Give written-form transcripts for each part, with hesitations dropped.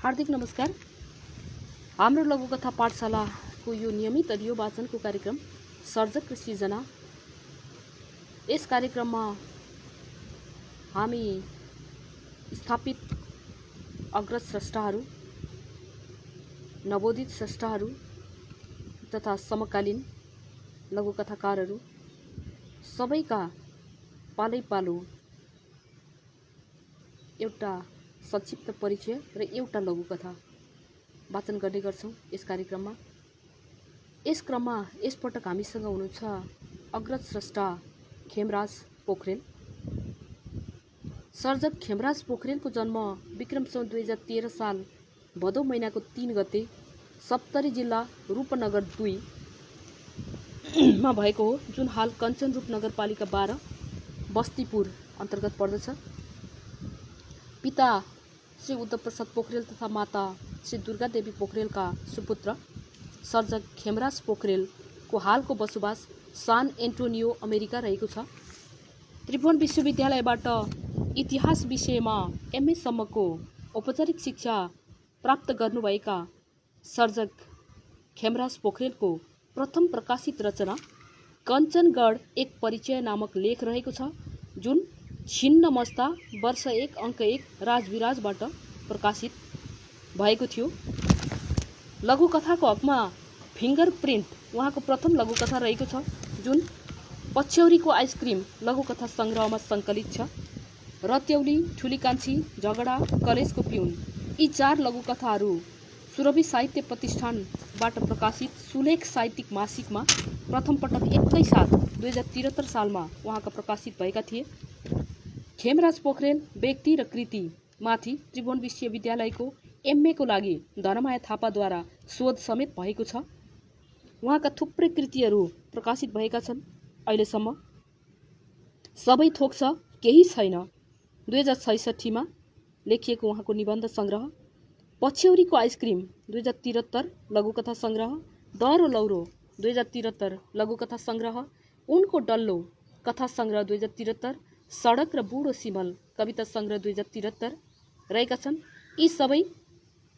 हार्दिक नमस्कार। हाम्रो लघुकथा पाठशालाको यो नियमित अडियो वाचनको कार्यक्रम सर्जक र सृजना। यस कार्यक्रममा हामी स्थापित अग्रज स्रष्टाहरू, नवोदित स्रष्टाहरू तथा समकालीन लघुकथाकारहरू सबैका पालै पालो एउटा संक्षिप्त परिचय र एउटा लघुकथा वाचन गर्ने गर्छौं यस कार्यक्रममा। यस क्रममा यसपटक हामीसँग हुनुहुन्छ अग्रज स्रष्टा खेमराज पोखरेल। सर्जक खेमराज पोखरेलको जन्म विक्रम सम्वत 2013 साल भदौ महिनाको 3 गते सप्तरी जिल्ला रूपनगर 2 मा भएको हो, जुन हाल कञ्चनरूप नगरपालिका 12 बस्तीपुर अन्तर्गत पर्दछ। पिता श्री उद्धव प्रसाद पोखरेल तथा माता श्री दुर्गा देवी पोखरेलका सुपुत्र सर्जक खेमराज पोखरेलको हालको बसोबास सान एन्टोनियो अमेरिका रहेको छ। त्रिभुवन विश्वविद्यालयबाट इतिहास विषयमा एमए सम्मको औपचारिक शिक्षा प्राप्त गर्नुभएका सर्जक खेमराज पोखरेलको प्रथम प्रकाशित रचना कञ्चनगढ एक परिचय नामक लेख रहेको छ, जुन छिन्न मस्ता वर्ष 1 अङ्क 1 राजविराजबाट प्रकाशित भएको थियो। लघुकथाको हकमा फिङ्गर प्रिन्ट उहाँको प्रथम लघुकथा रहेको छ, जुन पछ्यौरीको आइसक्रिम लघुकथा सङ्ग्रहमा सङ्कलित छ। रत्यौली, ठुली कान्छी, झगडा, कलेजको पिउन यी 4 लघुकथाहरू सुरभि साहित्य प्रतिष्ठानबाट प्रकाशित सुलेख साहित्यिक मासिकमा प्रथम पटक एकैसाथ 2073 सालमा उहाँका प्रकाशित भएका थिए। खेमराज पोखरेल व्यक्ति र कृति माथि त्रिभुवन विश्वविद्यालयको एमएको लागि धनमाया थापाद्वारा शोध समेत भएको छ। उहाँका थुप्रै कृतिहरू प्रकाशित भएका छन्। अहिलेसम्म सबै थोक छ, केही छैन 2066 मा लेखिएको उहाँको निबन्ध सङ्ग्रह, पछ्यौरीको आइसक्रिम 2073 लघुकथा सङ्ग्रह, डर लौरो 2073 लघुकथा सङ्ग्रह, उनको डल्लो कथा सङ्ग्रह 2073, सडक र बुढो सिमल कविता सङ्ग्रह 2073 रहेका छन्। यी सबै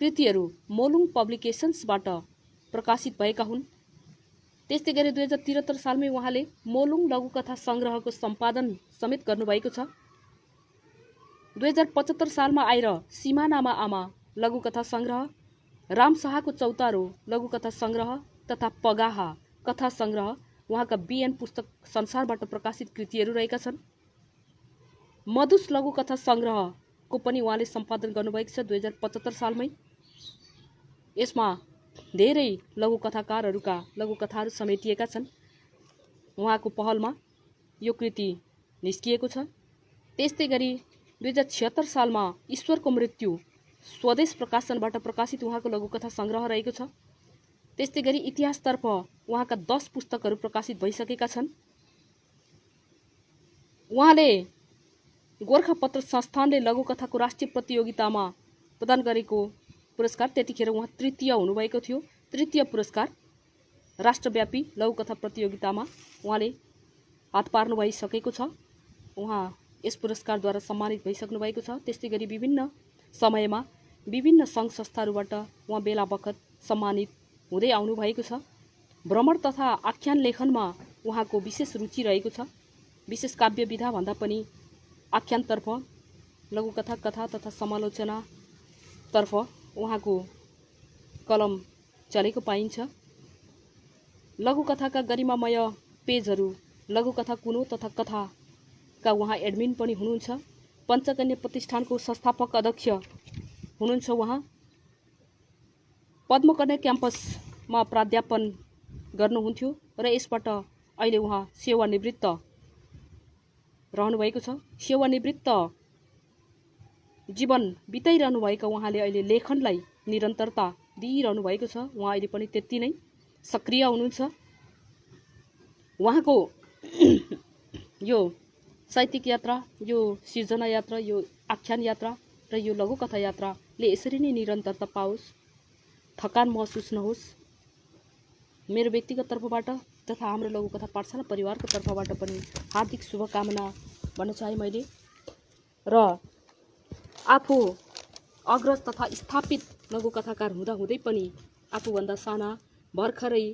कृतिहरू मोलुङ पब्लिकेसन्सबाट प्रकाशित भएका हुन्। त्यस्तै गरी 2073 सालमै उहाँले मोलुङ लघुकथा सङ्ग्रहको सम्पादन समेत गर्नुभएको छ। 2075 सालमा आएर सिमानामा आमा लघुकथा सङ्ग्रह, राम शाहको चौतारो लघुकथा सङ्ग्रह तथा पगाहा कथा सङ्ग्रह उहाँका बिएन पुस्तक संसारबाट प्रकाशित कृतिहरू रहेका छन्। मधुस लघुकथा सङ्ग्रहको पनि उहाँले सम्पादन गर्नुभएको छ 2075 सालमै। यसमा धेरै लघुकथाकारहरूका लघुकथाहरू समेटिएका छन्। उहाँको पहलमा यो कृति निस्किएको छ। त्यस्तै गरी 2076 सालमा ईश्वरको मृत्यु स्वदेश प्रकाशनबाट प्रकाशित उहाँको लघुकथा सङ्ग्रह रहेको छ। त्यस्तै गरी इतिहासतर्फ उहाँका 10 पुस्तकहरू प्रकाशित भइसकेका छन्। उहाँले गोरखापत्र संस्थानले लघुकथाको राष्ट्रिय प्रतियोगितामा प्रदान गरेको पुरस्कार, त्यतिखेर उहाँ तृतीय हुनुभएको थियो। तृतीय पुरस्कार राष्ट्रव्यापी लघुकथा प्रतियोगितामा उहाँले हात पार्नु भइसकेको छ। उहाँ यस पुरस्कारद्वारा सम्मानित भइसक्नु भएको छ। त्यस्तै गरी विभिन्न समयमा विभिन्न सङ्घ संस्थाहरूबाट उहाँ बेला बखत सम्मानित हुँदै आउनु भएको छ। भ्रमण तथा आख्यान लेखनमा उहाँको विशेष रुचि रहेको छ। विशेष काव्य विधा भन्दा पनि आख्यानतर्फ, लघुकथा, कथा तथा समालोचनातर्फ उहाँको कलम चलेको पाइन्छ। लघुकथाका गरिमामय पेजहरू लघुकथा कुनो तथा कथाका उहाँ एडमिन पनि हुनुहुन्छ। पञ्चकन्या प्रतिष्ठानको संस्थापक अध्यक्ष हुनुहुन्छ उहाँ। पद्मकन्या क्याम्पसमा प्राध्यापन गर्नुहुन्थ्यो र यसबाट अहिले उहाँ सेवानिवृत्त रहनुभएको छ। सेवानिवृत्त जीवन बिताइरहनु भएका उहाँले अहिले लेखनलाई निरन्तरता दिइरहनु भएको छ। उहाँ अहिले पनि त्यति नै सक्रिय हुनुहुन्छ। उहाँको यो साहित्यिक यात्रा, यो सिर्जना यात्रा, यो आख्यान यात्रा र यो लघुकथा यात्राले यसरी नै निरन्तरता पाओस्, थकान महसुस नहोस्। मेरो व्यक्तिगत तर्फबाट तथा हाम्रो लघुकथा पाठशाला परिवारको तर्फबाट पनि हार्दिक शुभकामना भन्न चाहे मैले। र आफू अग्रज तथा स्थापित लघुकथाकार हुँदाहुँदै पनि आफूभन्दा साना भर्खरै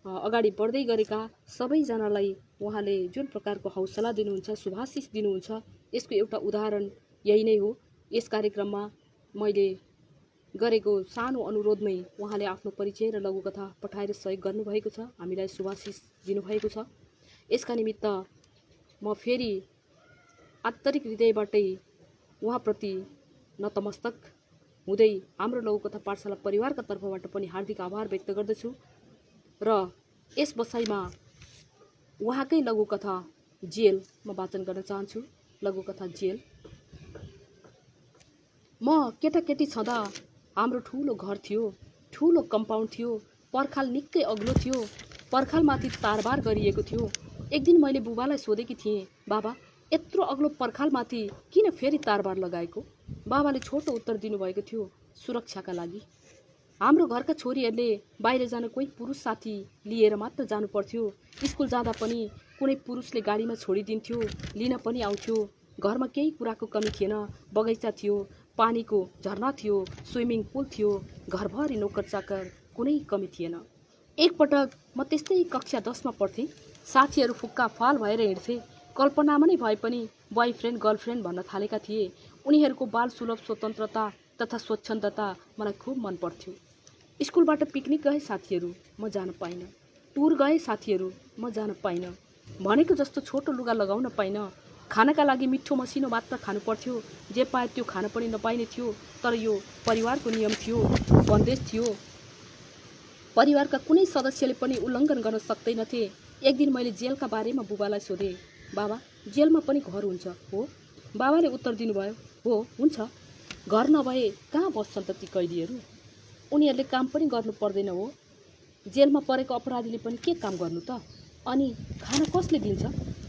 अगाडि बढ्दै गरेका सबैजनालाई उहाँले जुन प्रकारको हौसला दिनुहुन्छ, शुभाशिष दिनुहुन्छ, यसको एउटा उदाहरण यही नै हो। यस कार्यक्रममा मैले गरेको सानो अनुरोधमै उहाँले आफ्नो परिचय र लघुकथा पठाएर सहयोग गर्नुभएको छ, हामीलाई शुभाशिष दिनुभएको छ। यसका निमित्त म फेरि आन्तरिक हृदयबाटै उहाँप्रति नतमस्तक हुँदै हाम्रो लघुकथा पाठशाला परिवारका तर्फबाट पनि हार्दिक आभार व्यक्त गर्दछु र यस बसाइमा उहाँकै लघुकथा जेल म वाचन गर्न चाहन्छु। लघुकथा जेल। म केटाकेटी छँदा हाम्रो ठुलो घर थियो, ठुलो कम्पाउन्ड थियो, पर्खाल निकै अग्लो थियो, पर्खालमाथि तारबार गरिएको थियो। एक दिन मैले बुबालाई सोधेकी थिएँ, बाबा यत्रो अग्लो पर्खालमाथि किन फेरि तारबार लगाएको? बाबाले छोटो उत्तर दिनुभएको थियो, सुरक्षाका लागि। हाम्रो घरका छोरीहरूले बाहिर जान कोही पुरुष साथी लिएर मात्र जानु पर्थ्यो। स्कुल जाँदा पनि कुनै पुरुषले गाडीमा छोडिदिन्थ्यो, लिन पनि आउँथ्यो। घरमा केही कुराको कमी थिएन, बगैँचा थियो, पानीको झरना थियो, स्विमिङ पुल थियो, घरभरि नोकर चाकर, कुनै कमी थिएन। एकपटक म त्यस्तै कक्षा 10मा पढ्थेँ। साथीहरू फुक्का फाल भएर हिँड्थे। कल्पनामा नै भए पनि बोयफ्रेन्ड गर्लफ्रेन्ड भन्न थालेका थिए। उनीहरूको बाल सुलभ स्वतन्त्रता तथा स्वच्छन्दता मलाई खुब मन पर्थ्यो। स्कुलबाट पिकनिक गए साथीहरू, म जान पाइनँ। टुर गए साथीहरू, म जान पाइनँ। भनेको जस्तो छोटो लुगा लगाउन पाइनँ। खानाका लागि मिठो मसिनो मात्र खानु पर्थ्यो। जे पाए त्यो खान पनि नपाइने थियो। तर यो परिवारको नियम थियो, बन्देज थियो। परिवारका कुनै सदस्यले पनि उल्लङ्घन गर्न सक्दैनथे। एक दिन मैले जेलका बारेमा बुबालाई सोधेँ, बाबा जेलमा पनि घर हुन्छ हो? बाबाले उत्तर दिनुभयो, हो हुन्छ। घर नभए कहाँ बस्छन् त ती कैदीहरू? उनीहरूले काम पनि गर्नु पर्दैन हो? जेलमा परेको अपराधीले पनि के काम गर्नु त? अनि खाना कसले दिन्छ?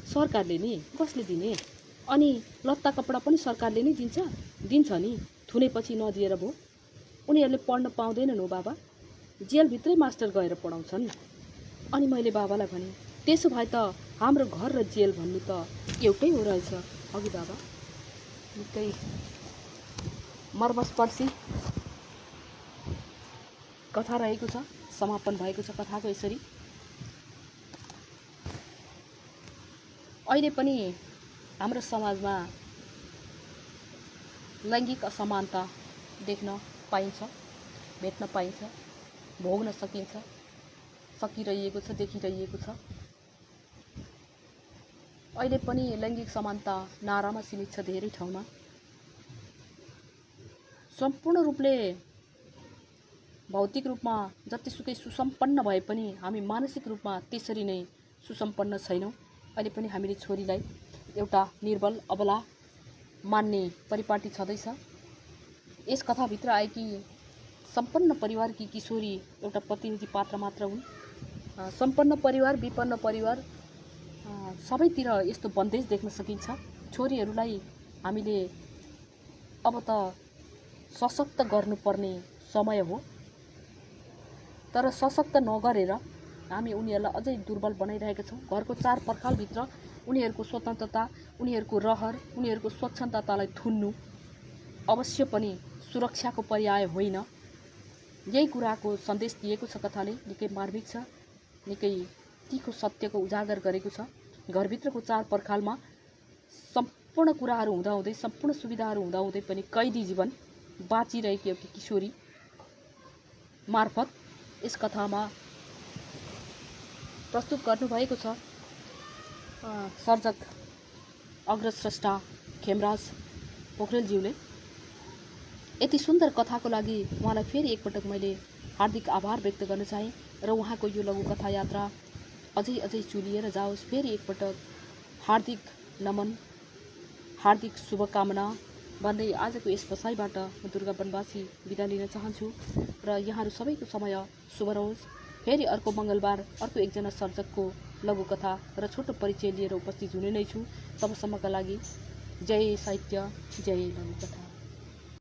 सरकारले नि। कसले दिने? अनि लत्ता कपडा पनि सरकारले नै दिन्छ नि। थुनेपछि नदिएर भो? उनीहरूले पढ्न पाउँदैनन् हो बाबा? जेलभित्रै मास्टर गएर पढाउँछन्। अनि मैले बाबालाई भने, त्यसो भए त हाम्रो घर र जेल भन्नु त एउटै हो रहेछ अघि बाबा। निकै मर्मस्पर्शी कथा रहेको छ। समापन भएको छ कथाको यसरी। अहिले पनि हाम्रो समाजमा लैङ्गिक असमानता देख्न पाइन्छ, भेट्न पाइन्छ, भोग्न सकिन्छ, सकिरहेको छ, देखिरहेको छ। अहिले पनि लैङ्गिक समानता नारामा सीमित छ धेरै ठाउँमा। सम्पूर्ण रूपले भौतिक रूपमा जतिसुकै सुसम्पन्न भए पनि हामी मानसिक रूपमा त्यसरी नै सुसम्पन्न छैनौँ। अहिले पनि हामीले छोरीलाई एउटा निर्बल अबला मान्ने परिपाटी छँदैछ। यस कथाभित्र आएकी सम्पन्न परिवारकी किशोरी एउटा प्रतिनिधि पात्र मात्र हुन्। सम्पन्न परिवार, विपन्न परिवार सबैतिर यस्तो बन्देज देख्न सकिन्छ। छोरीहरूलाई हामीले अब त सशक्त गर्नुपर्ने समय हो। तर सशक्त नगरेर हामी उनीहरूलाई अझै दुर्बल बनाइरहेका छौँ। घरको चार पर्खालभित्र उनीहरूको स्वतन्त्रता, उनीहरूको रहर, उनीहरूको स्वच्छन्दतालाई थुन्नु अवश्य पनि सुरक्षाको पर्याय होइन। यही कुराको सन्देश दिएको छ कथाले। निकै मार्मिक छ, निकै तीखो सत्यको उजागर गरेको छ। घरभित्रको चार पर्खालमा सम्पूर्ण कुराहरू हुँदाहुँदै, सम्पूर्ण सुविधाहरू हुँदाहुँदै पनि कैदी जीवन बाँचिरहेकी एउटा किशोरी मार्फत यस कथामा प्रस्तुत गर्नुभएको छ सर्जक अग्रस्रष्टा खेमराज पोखरेलज्यूले। यति सुन्दर कथाको लागि उहाँलाई फेरि एकपटक मैले हार्दिक आभार व्यक्त गर्न चाहेँ र उहाँको यो लघुकथा यात्रा अझै चुलिएर जाओस्। फेरि एकपटक हार्दिक नमन, हार्दिक शुभकामना भन्दै आजको यस बसाइबाट म दुर्गा बनवासी बिदा लिन चाहन्छु र यहाँहरू सबैको समय शुभ रहोस्। फेरि अर्को मङ्गलबार अर्को एकजना सर्जकको लघुकथा र छोटो परिचय लिएर उपस्थित हुने नै छु। तबसम्मका लागि जय साहित्य, जय लघुकथा।